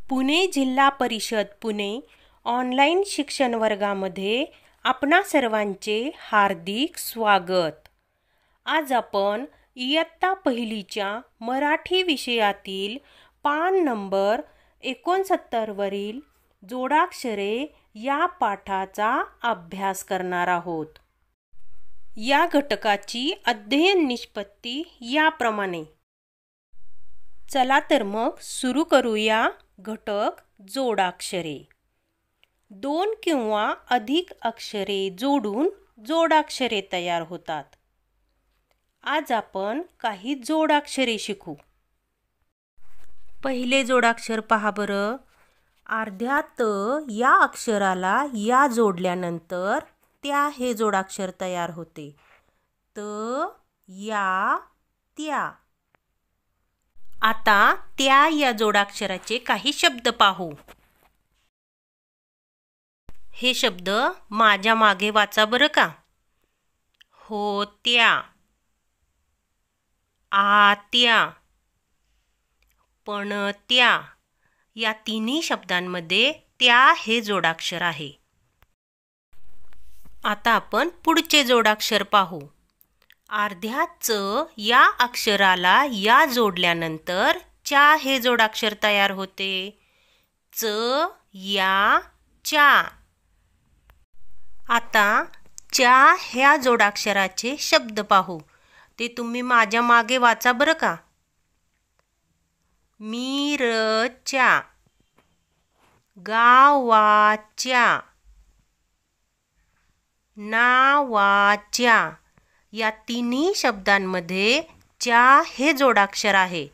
पुणे जिल्हा परिषद पुणे ऑनलाईन शिक्षण वर्गामध्ये आपणा सर्वांचे हार्दिक स्वागत। आज आपण इयत्ता पहिलीच्या मराठी विषयातील पान नंबर 69 वरील जोडाक्षरे या पाठाचा अभ्यास करणार आहोत। या घटकाची अध्ययन निष्पत्ती याप्रमाणे। चला तर मग सुरू करूया। घटक जोडाक्षरे। दोन किंवा अधिक अक्षरे जोडून जोडाक्षरे तयार होतात। आज आपण काही जोडाक्षरे शिकू। पहिले जोडाक्षर पहा बरं। अर्ध्या त या अक्षराला या जोडल्यानंतर त्या हे जोडाक्षर तयार होते। त या त्या। आता त्या या जोडाक्षराचे काही शब्द पाहू। हे शब्द माझ्या मागे वाचा बरं का। होत्या, आत्या, पणत्या या तिन्ही शब्दांमध्ये त्या हे जोडाक्षर आहे। आता आपण पुढचे जोडाक्षर पाहू। अर्ध्या च या अक्षराला या जोडल्यानंतर च्या हे जोडाक्षर तयार होते। च या च्या। आता च्या ह्या जोडाक्षराचे शब्द पाहू। ते तुम्ही माझ्या मागे वाचा बरं का। मिरच्या, गावाच्या, नावाच्या या तिन्ही शब्दांमध्ये च्या हे जोडाक्षर आहे।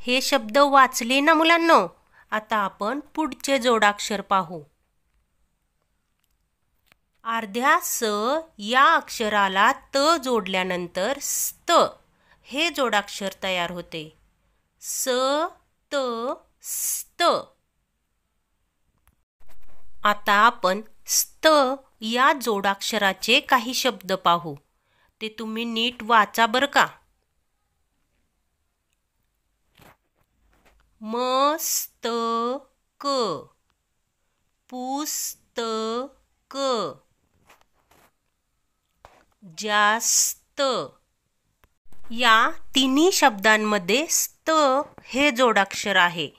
हे शब्द वाचले ना मुलांनो। आता आपण पुढचे जोडाक्षर पाहू। अर्ध्या स या अक्षराला त जोडल्यानंतर स्त हे जोडाक्षर तयार होते। स त स्त। आता आपण स्त या जोडाक्षराचे काही शब्द पाहू। ते तुम्ही नीट वाचा बरं का। मस्तक, पुस्तक, जास्त या तिन्ही शब्दांमध्ये स्त हे जोडाक्षर आहे।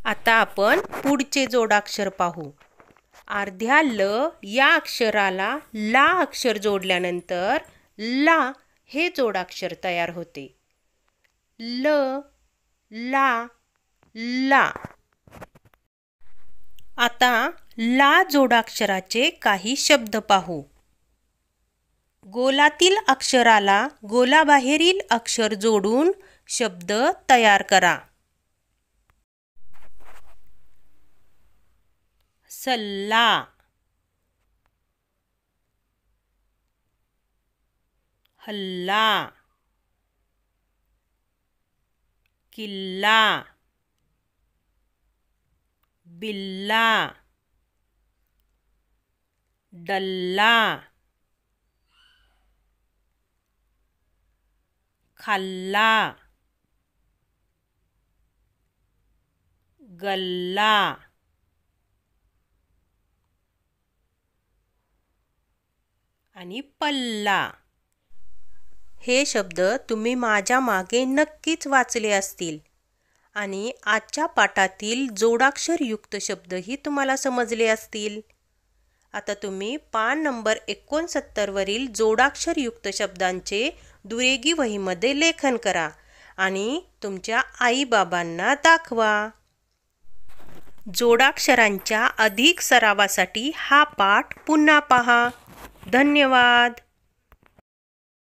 आता आपण पुढचे जोडाक्षर पाहू। अर्ध्या ल या अक्षराला ला अक्षर जोडल्यानंतर ला हे जोडाक्षर तयार होते। ल, ला, ला। आता ला जोडाक्षराचे काही शब्द पाहू। गोलातील अक्षराला गोलाबाहेरील अक्षर जोडून शब्द तयार करा। सल्ला, हल्ला, किल्ला, बिल्ला, डल्ला, खाल्ला, गल्ला, आणि पल्ला। हे शब्द तुम्ही माझ्या मागे नक्कीच वाचले असतील आणि आजच्या पाठातील जोडाक्षरयुक्त शब्दही तुम्हाला समजले असतील। आता तुम्ही पान नंबर 69 वरील जोडाक्षरयुक्त शब्दांचे दुरेगी वहीमध्ये लेखन करा आणि तुमच्या आई-बाबांना दाखवा। जोडाक्षरांच्या अधिक सरावासाठी हा पाठ पुन्हा पहा। धन्यवाद।